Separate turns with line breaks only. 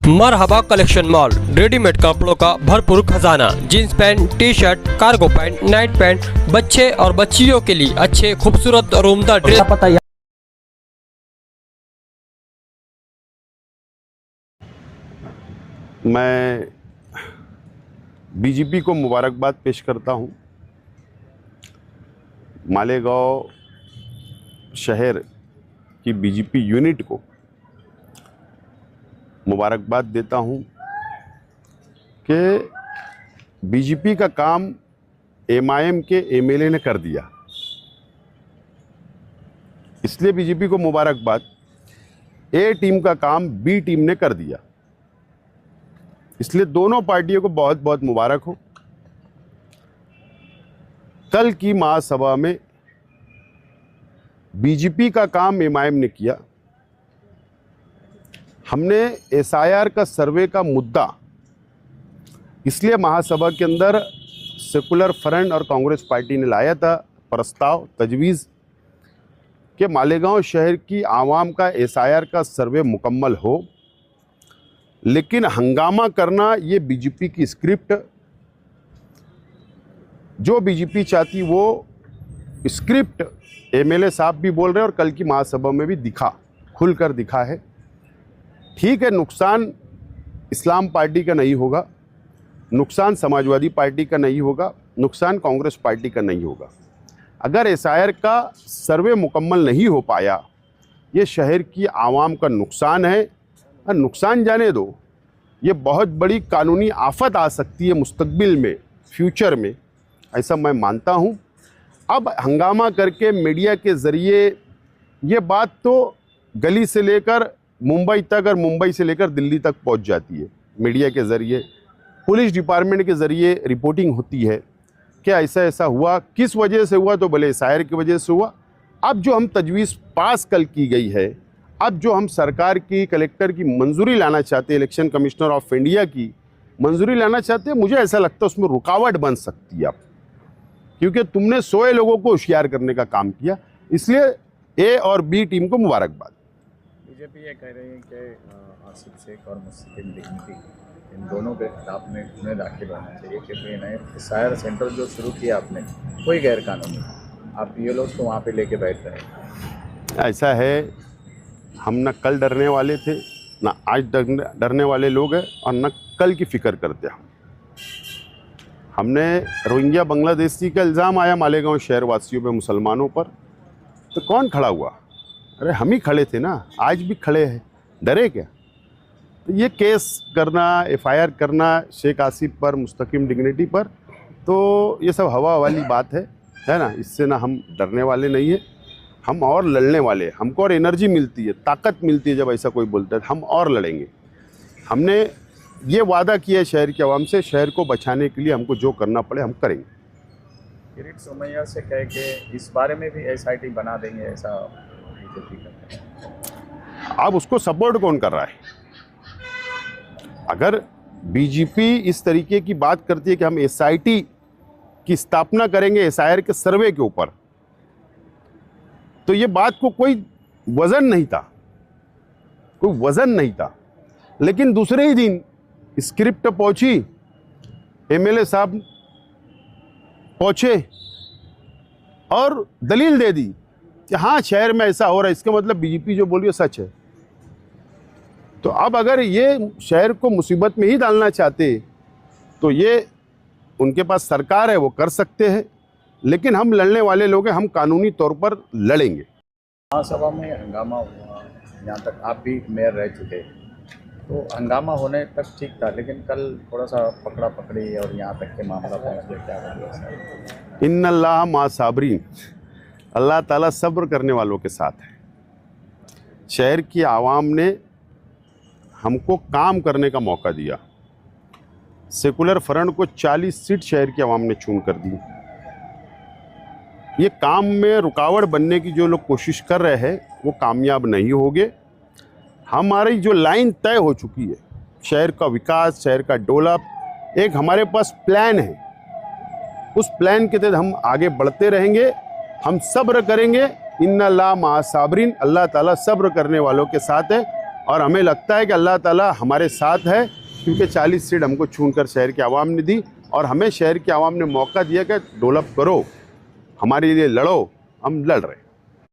मरहबा collection mall, readymade कपड़ों का भरपूर खजाना। Jeans pant, T shirt, cargo pant, night pant, बच्चे और बच्चियों के लिए अच्छे खूबसूरत और उम्दा ड्रेस।
मैं बीजेपी को मुबारकबाद पेश करता हूं। मालेगांव शहर की बीजेपी यूनिट को मुबारकबाद देता हूं कि बीजेपी का काम एमआईएम के एमएलए ने कर दिया, इसलिए बीजेपी को मुबारकबाद। ए टीम का काम बी टीम ने कर दिया, इसलिए दोनों पार्टियों को बहुत बहुत मुबारक हो। कल की महासभा में बीजेपी का काम एमआईएम ने किया। हमने एसआईआर का सर्वे का मुद्दा इसलिए महासभा के अंदर सेकुलर फ्रंट और कांग्रेस पार्टी ने लाया था प्रस्ताव तजवीज़ कि मालेगांव शहर की आवाम का एसआईआर का सर्वे मुकम्मल हो, लेकिन हंगामा करना ये बीजेपी की स्क्रिप्ट, जो बीजेपी चाहती वो स्क्रिप्ट एमएलए साहब भी बोल रहे हैं और कल की महासभा में भी दिखा, खुलकर दिखा है। ठीक है, नुकसान इस्लाम पार्टी का नहीं होगा, नुकसान समाजवादी पार्टी का नहीं होगा, नुकसान कांग्रेस पार्टी का नहीं होगा। अगर एसआईआर का सर्वे मुकम्मल नहीं हो पाया, ये शहर की आवाम का नुकसान है। और नुकसान जाने दो, ये बहुत बड़ी कानूनी आफत आ सकती है मुस्तकबिल में, फ्यूचर में, ऐसा मैं मानता हूँ। अब हंगामा करके मीडिया के ज़रिए ये बात तो गली से लेकर मुंबई तक और मुंबई से लेकर दिल्ली तक पहुंच जाती है। मीडिया के ज़रिए, पुलिस डिपार्टमेंट के ज़रिए रिपोर्टिंग होती है कि ऐसा ऐसा हुआ, किस वजह से हुआ, तो भले एसआईआर की वजह से हुआ। अब जो हम तजवीज़ पास कल की गई है, अब जो हम सरकार की, कलेक्टर की मंजूरी लाना चाहते हैं, इलेक्शन कमिश्नर ऑफ इंडिया की मंजूरी लाना चाहते हैं, मुझे ऐसा लगता है उसमें रुकावट बन सकती है अब, क्योंकि तुमने 100 लोगों को होशियार करने का काम किया। इसलिए ए और बी टीम को मुबारकबाद।
बीजेपी ये कह रही है कि आसिफ शेख और मुस्तकिम डिग्निटी, इन दोनों के खिलाफ में उन्हें दाखिल होना चाहिए, क्योंकि नए एसआईआर सेंटर जो शुरू किया आपने कोई गैर कानूनी, आप ये लोग तो वहाँ पे लेके बैठ रहे हैं।
ऐसा है, हम न कल डरने वाले थे, ना आज डरने वाले लोग हैं, और न कल की फ़िक्र करते हम। हमने रोहिंग्या बांग्लादेशी का इल्ज़ाम आया मालेगांव शहर वासियों पे, मुसलमानों पर, तो कौन खड़ा हुआ? अरे हम ही खड़े थे ना, आज भी खड़े हैं, डरे क्या? तो ये केस करना, एफआईआर करना शेख आसिफ पर, मुस्तकिम डिग्निटी पर, तो ये सब हवा वाली बात है ना। इससे ना हम डरने वाले नहीं है, हम और लड़ने वाले हैं। हमको और एनर्जी मिलती है, ताकत मिलती है जब ऐसा कोई बोलता है, हम और लड़ेंगे। हमने ये वादा किया है शहर की आवाम से, शहर को बचाने के लिए हमको जो करना पड़े हम करेंगे।
किरीट सोमैया से कह के इस बारे में भी एसआईटी बना देंगे, ऐसा बीजेपी कहते हैं।
अब उसको सपोर्ट कौन कर रहा है? अगर बीजेपी इस तरीके की बात करती है कि हम एसआईटी की स्थापना करेंगे एसआईआर के सर्वे के ऊपर, तो ये बात को कोई वजन नहीं था, कोई वजन नहीं था। लेकिन दूसरे ही दिन स्क्रिप्ट पहुंची, एमएलए साहब पहुंचे और दलील दे दी कि हाँ शहर में ऐसा हो रहा है, इसका मतलब बीजेपी जो बोल रही है सच है। तो अब अगर ये शहर को मुसीबत में ही डालना चाहते तो ये उनके पास सरकार है, वो कर सकते हैं, लेकिन हम लड़ने वाले लोग हैं, हम कानूनी तौर पर लड़ेंगे।
महासभा में हंगामा हुआ, यहाँ तक आप भी मेयर रह चुके, तो हंगामा होने तक ठीक था, लेकिन कल थोड़ा सा पकड़ा पकड़ी और यहाँ तक के मामला पहुँच गया, क्या बोलिए?
इन्नल्लाह मा साबरीन, अल्लाह ताला सब्र करने वालों के साथ है। शहर की आवाम ने हमको काम करने का मौका दिया। सेकुलर फ्रंट को 40 सीट शहर की आवाम ने चुन कर दी। ये काम में रुकावट बनने की जो लोग कोशिश कर रहे हैं वो कामयाब नहीं होंगे। हमारी जो लाइन तय हो चुकी है, शहर का विकास, शहर का डेवलप, एक हमारे पास प्लान है, उस प्लान के तहत हम आगे बढ़ते रहेंगे। हम सब्र करेंगे, इन्नल्लाह मा साबरीन, अल्लाह ताला सब्र करने वालों के साथ है। और हमें लगता है कि अल्लाह ताला हमारे साथ है, क्योंकि 40 सीट हमको चुनकर शहर की आवाम ने दी और हमें शहर की आवाम ने मौका दिया कि डेवलप करो, हमारे लिए लड़ो। हम लड़ रहे हैं।